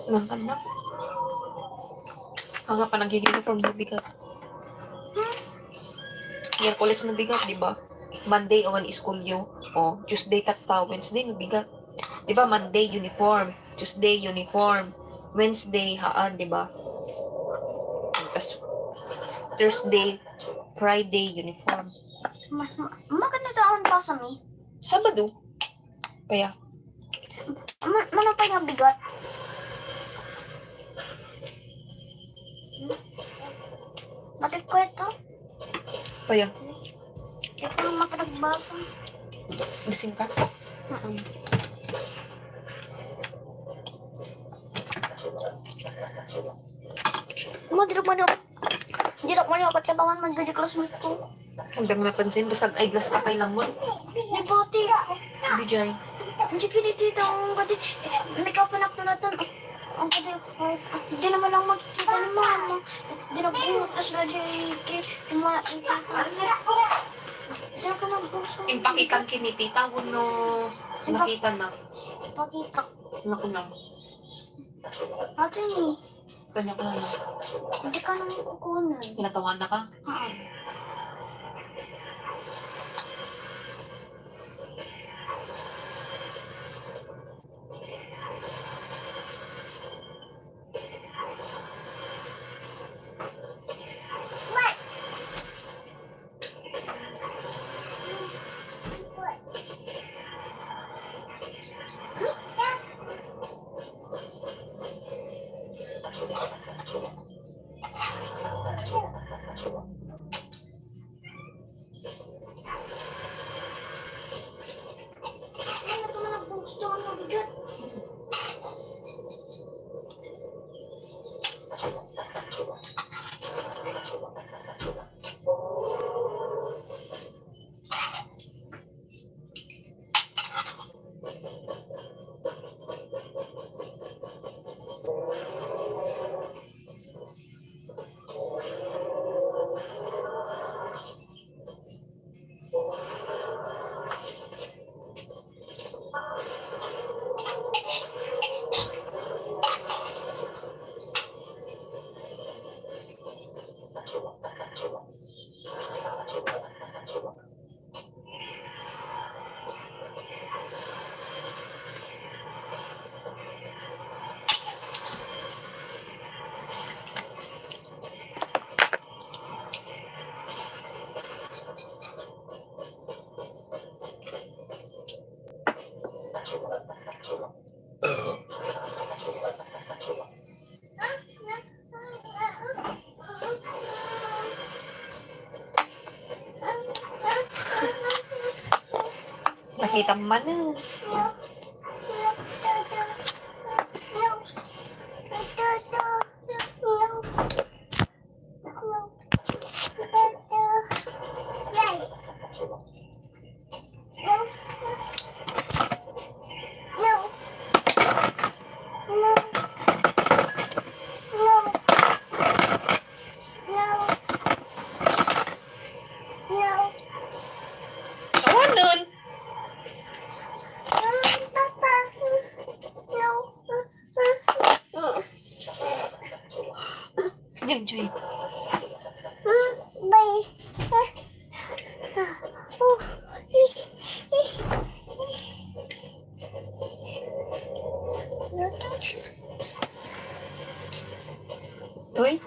Nangkan na. Hanga pa nag-uniform na bigat. Miyerkules na bigat, di ba? Monday, on school yung. O, Tuesday takta, Wednesday na bigat. Di ba, Monday, uniform. Tuesday, uniform. Wednesday, haan, di ba? Tapos, Thursday, Friday, uniform. Maganda daon pa sa mi. Sabado. Kaya, Mano pa yung bigat? Bakit ko ito? kaya, Ito lang makadagbasa. gising ka? Madirok mo ako tabangan mag-gaji classmate ko. Hindi mo napansin, basag eyeglass ka kay lang mo. May bati. Hindi dyan. Hindi kinitita ang gadi. May kapanak na natin. Ang gadi. Hindi naman lang magkikita naman. Hindi na bungot as na dyan. Hindi na ka magbuso. Impaki kang kinitita, no nakita na. Pakita. Naku na. Ate ni. Kanya ko na. Hindi ka naman kukunan. Tinatawan na ka? Ano ka man nagbusto ang mabigat? Nakita mo man na. Tawanan! Yan, Joy. Toy?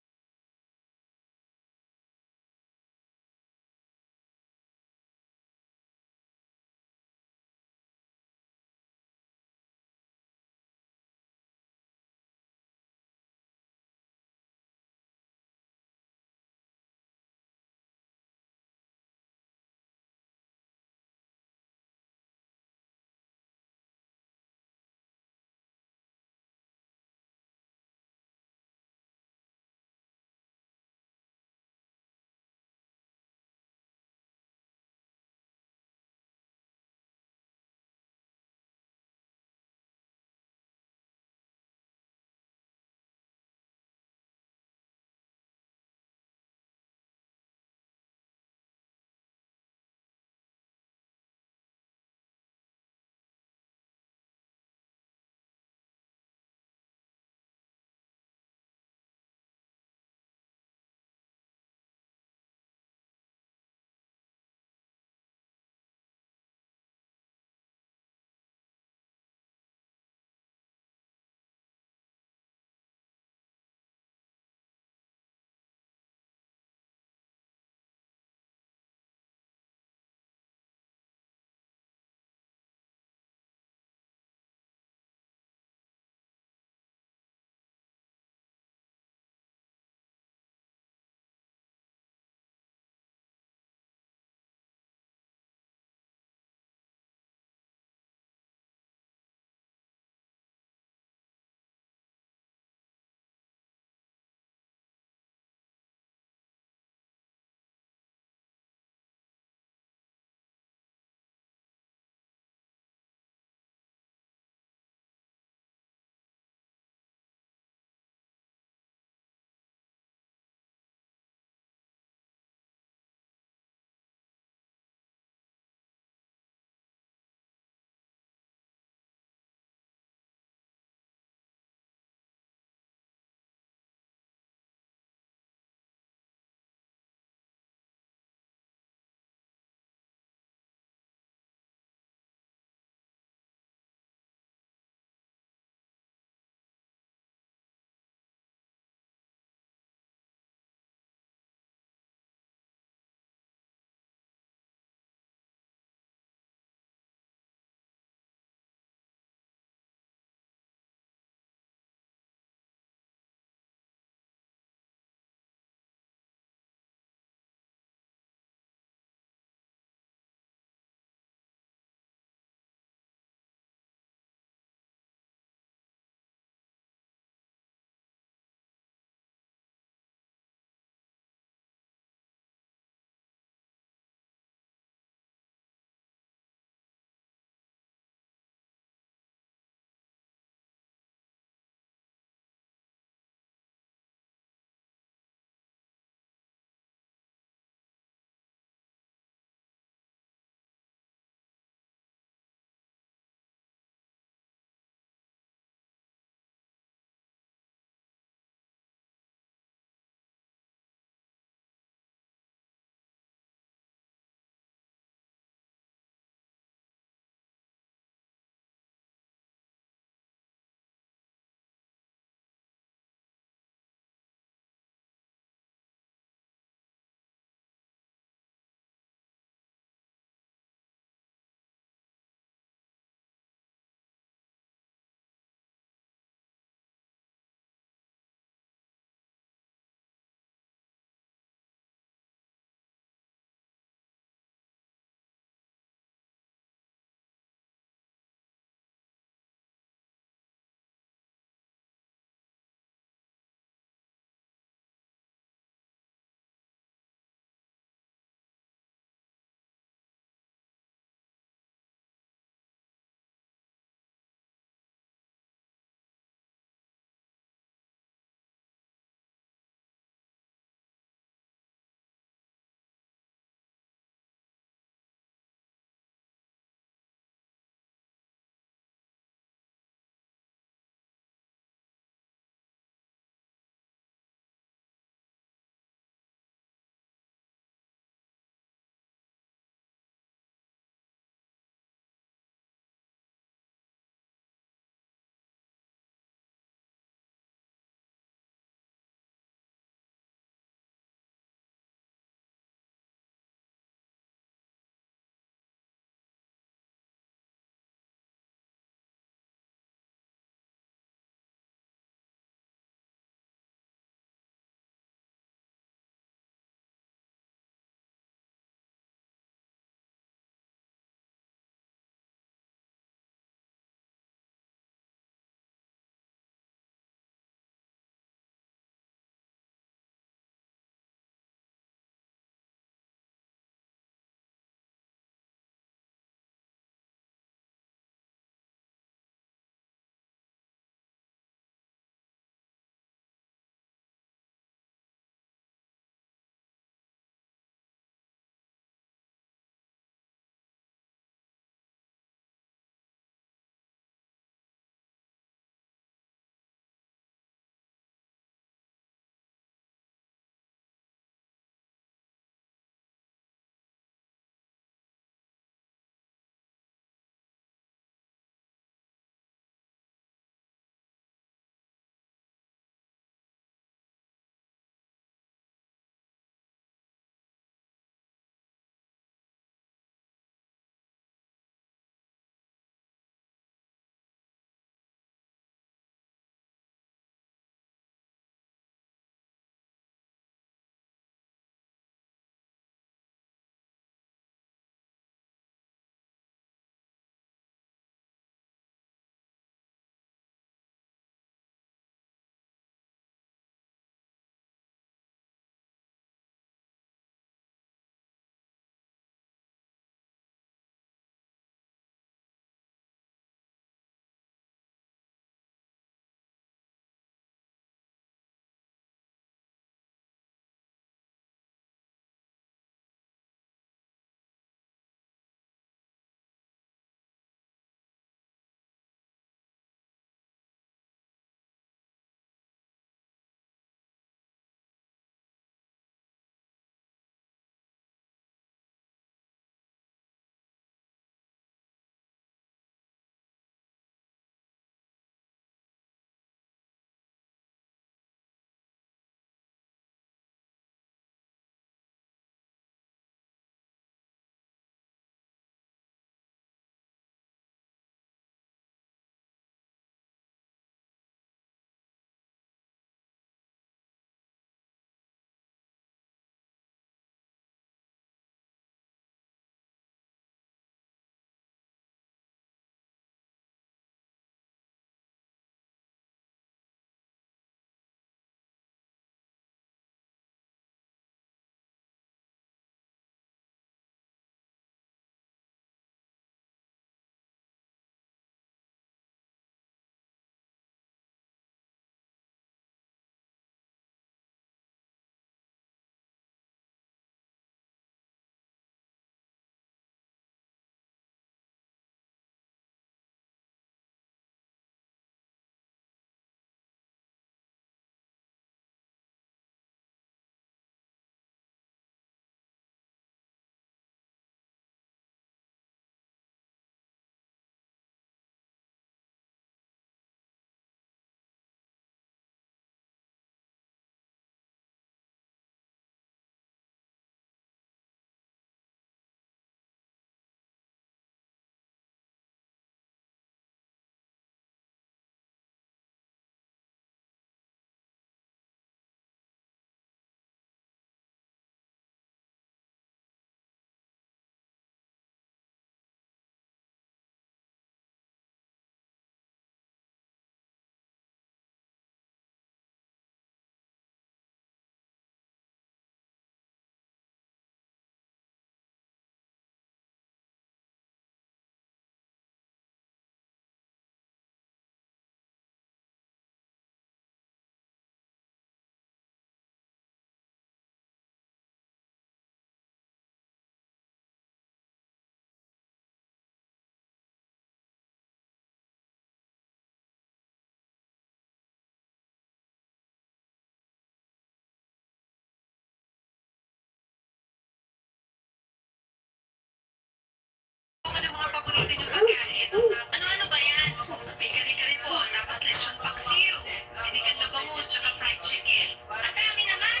paborito niyo pagkain? Ano-ano ba yan? May kare-kare po, tapos lechon paksiw, sinigang na bangus, tsaka fried chicken. Ang dami naman!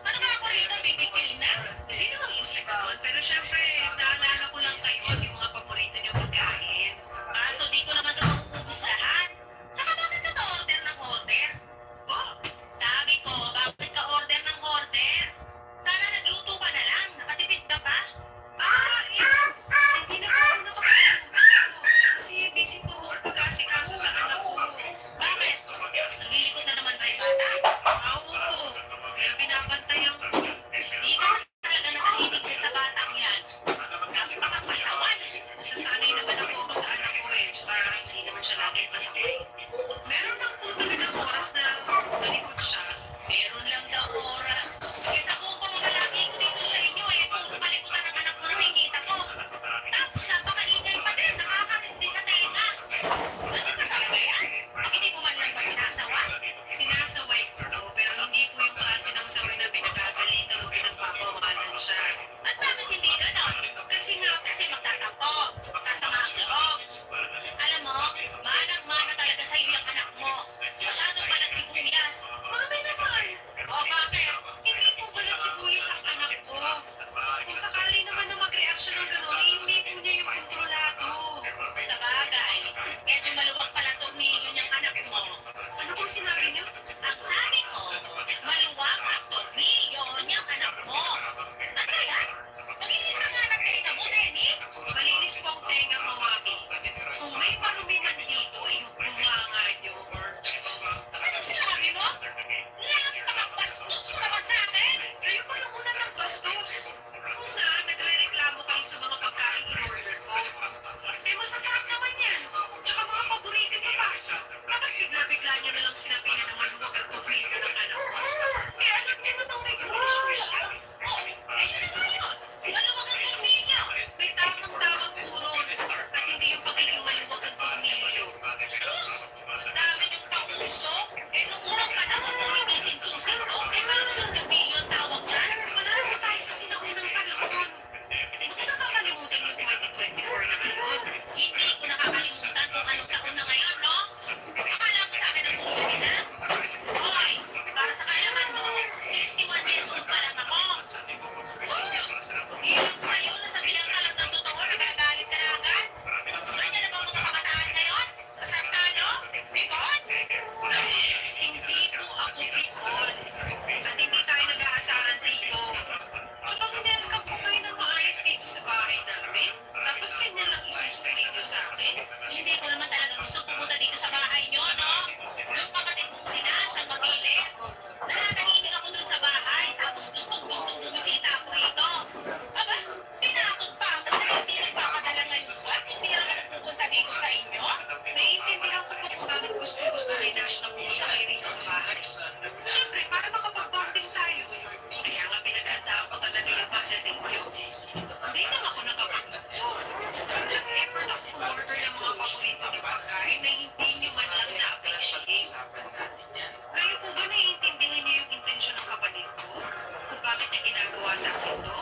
Ano ba ako rito, bibigil na? Hindi naman po sa ganun. Pero syempre, naalala ko lang kayo yung mga paborito niyo pagkain. Kaso di ko naman ito mauubos lahat. Saka bakit ka order ng order? Oh, sabi ko, bakit ka order ng order? Sana nagluto ka na lang, nakatipid ka pa. Yeah. Hindi na ako nakapagluto. Kasi busy po ako sa pag-aasikaso sa anak ko. Bakit? Naglilikot na naman ba yung bata? Oo po. Kaya binabantayan ko. Hindi ka na talaga nakahimik dyan sa batang yan. Napakapasawan. Nasasanay naman ako sa anak ko eh. Tsaka hindi naman siya lagi pasaway. Meron lang po talagang oras na malikot siya. Meron lang daw oras. Kesa po kung mga lagi ko dito sa inyo eh, puro kalikutan ng anak mo na makikita ko. Tapos napakaingay pa din, nakakarindi sa tenga. Ano ka talaga yan? Hindi mo man lang ba sinasaway? Sinasaway ko, pero hindi po yung klase ng saway na pinagagalitan o pinagpapamahalan siya. At bakit hindi ganon? Kasi magtatampo, sasama ang loob. Alam mo, manang-mana talaga sa'yo yung anak mo. Masyadong balat sibuyas. Mami naman. O bakit? Hindi po balat sibuyas ang anak ko. Kung sakali naman na mag-reaction ng gano'n, hindi po niya yung kontrolado. Sa bagay, medyo maluwag pala tornilyo niyang anak mo. Ano po sinabi niyo? Ang sabi ko, maluwag ang tornilyo niyang anak mo. Ano yan? Maginis ka nga ng tenga mo, Zenny. Malinis po ang tenga mo, Mami. Kung may marumi man dito, ay yung bunganga niyo. Anong sinabi mo? Nakakapastos ko naman sa akin. Kayo pa yung una ng bastos. Kung nga, nagre-reklamo kayo sa mga pagkain in-order ko. Eh, masasarap naman yan. Tsaka mga paborito mo pa. Tapos bigla-bigla niyo na lang sinabihan ng maluwag ang tornilyo ng anak ko. Eh, alam niyo namang may kondisyon siya. Oo, eh, yun na nga yun. Maluwag ang tornilyo. May tamang-tamang puro. At hindi yung pagiging maluwag ang tornilyo. Sus! Ang dami niyong pauso. Eh, nung unang panahon mo hindi sinto-sinto, eh, maluwag ang tornilyo ang tawag dyan. Wala na po tayo sa sinaunang panahon. Bakit nakakalimutan yung 2024 na ngayon? Hindi ko nakakalimutan kung anong taon na ngayon, no? Akala ko sa akin ang buhay nila. Hoy, para sa kalaman mo, 61 years old pa lang ako. Hirap sa'yo na sabihan ka lang ng totoo, nagagalit ka na agad. Ganyan na ba mga kabataan ngayon? Kasantalo? Bikon? Hindi po ako bikon. At hindi tayo nag-aasaran dito. Kapag welcome po kayo ng maayos dito sa bahay namin, tapos ganyan lang isusunod niyo sa akin. Hindi ko naman talaga gusto pumunta dito sa bahay niyo, no? Yung kapatid kong si Nash, ang mapilit. Nananahimik ako dun sa bahay, tapos gustong-gustong bumisita ako rito. Aba, tinakot pa ako na hindi nagpapadala ngayon ko at hindi lang ako pupunta dito sa inyo. Naiintindihan ko po kung bakit gusto-gusto ni Nash na pumunta kayo rito sa bahay. Siyempre, para makapag-bonding tayo. Kaya nga pinaghandaan ko talaga yung pagdating niyo. Hindi naman ako nakapagluto. Nag-effort ako order ng mga paborito ni pagkain na hindi niyo man lang na-appreciate. Kayo po ba naiintindihan niyo yung intensyon ng kapatid ko? Kung bakit niya ginagawa sa akin to?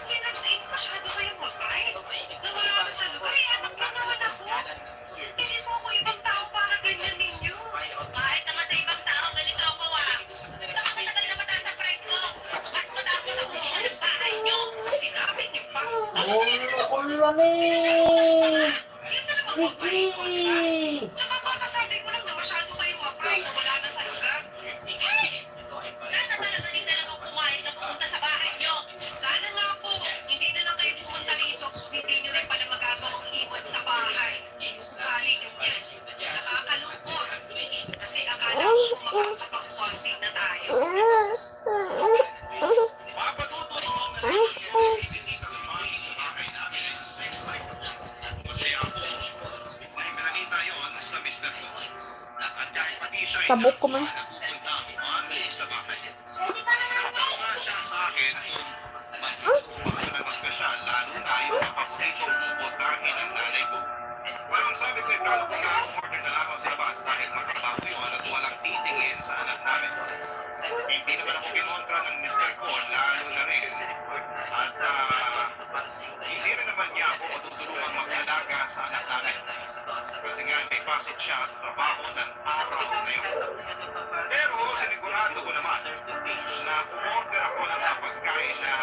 Hinap sa inyo masyado kayong mabay. Nawala ako sa lugar, eh anak lang naman ako. Hindi po ako ibang tao para ganyan ninyo. Kahit naman sa ibang tao, ganito ako Saka matagal na mataas ang pride ko. Mas mataas pa sa function ng bahay niyo. Sinabi niyo pa. Ako lang eh! Isa na bang mabay ko, di ba? Tsaka kakasabi ko lang na masyado kayong mabay na wala na sa lugar. Hey! Sana talaga din talaga pumayag na pumunta sa bahay niyo. Sana nga po, hindi na lang kayo pumunta rito kung hindi niyo rin pala magagawang iwan sa bahay. Ugali niyo yan. Nakakalungkot. Kasi akala ko makakapag-contact na tayo. Mapatutunan mo na rin yung isisisa sa bahay sa bahay namin. Kasi ako, nakita yun sa Mr. Lawrence. At kahit pati siya ay Tabok ko man. nagpunta ang umami sa bahay. Nagtaka siya sa akin kung bakit na special, lalo na yung kapag-station bubotahin ng nanay ko. Well, ang sabi ko, kala ko na order na lamang sa labas dahil magtrabaho yun at walang titingin sa anak namin. Hindi naman ako kinontra ng Mr. ko, lalo na rin. At Hindi rin naman niya ako matutulungang mag-alaga sa anak namin. Kasi nga may pasok siya sa trabaho ng araw na yun. Pero sinigurado ko naman na umorder ako ng mga pagkain na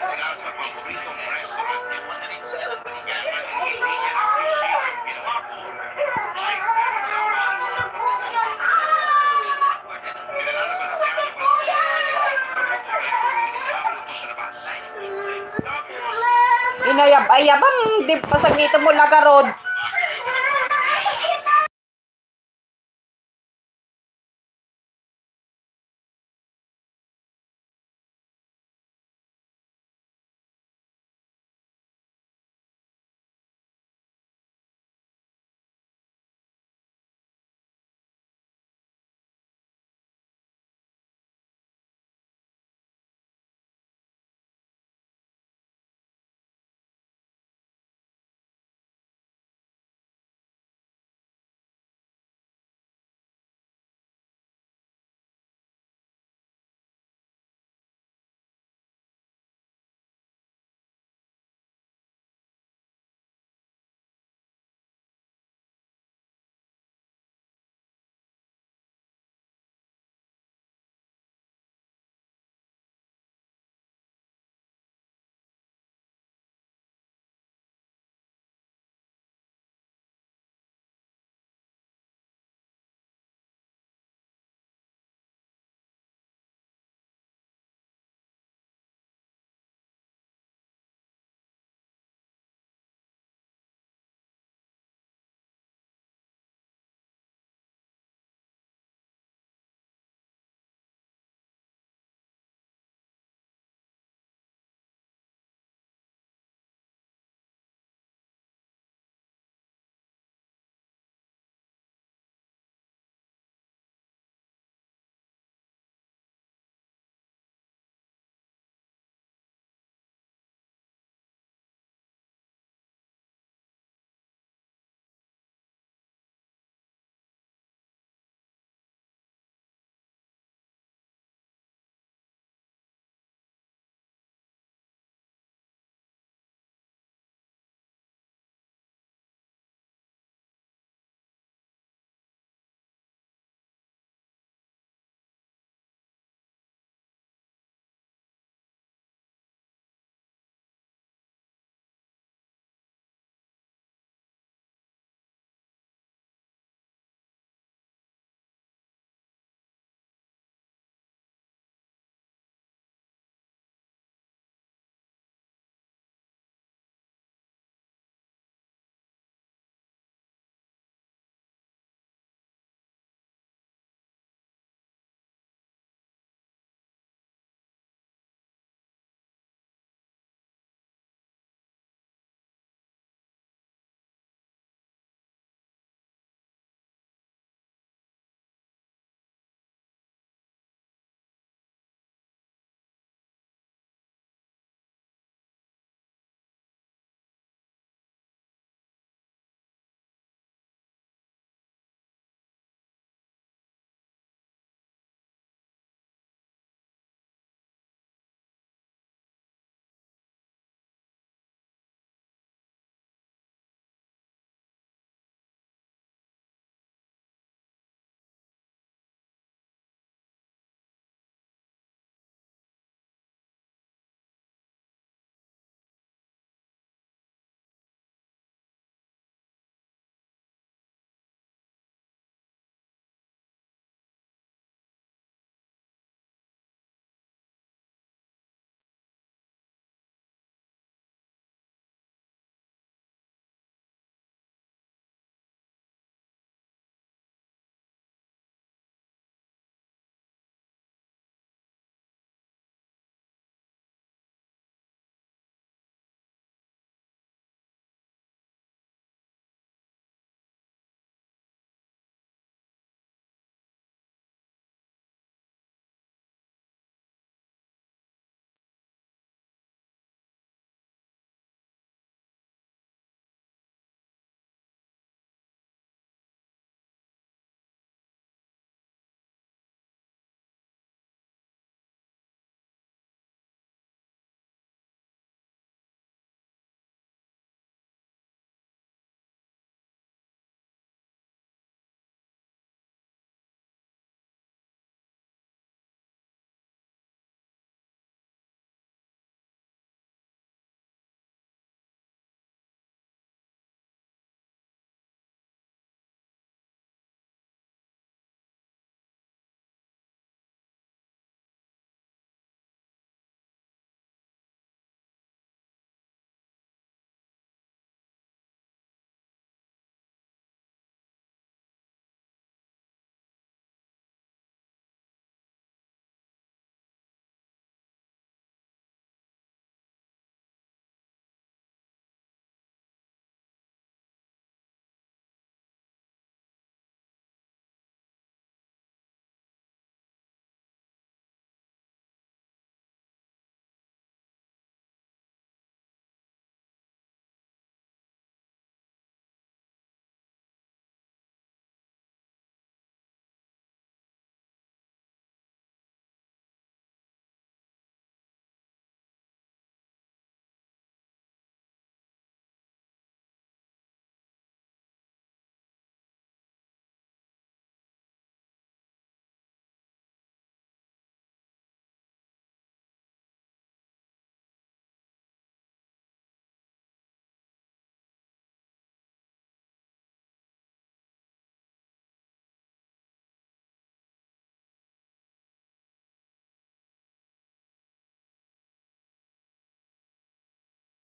sila sa paboritong restaurant niya. Kaya nga hindi niya na-appreciate yung ginawa ko. Ay, Pinalalabas niya yung sa labas. Tapos, Inayab-ayabang, di pasagito mo lagarod.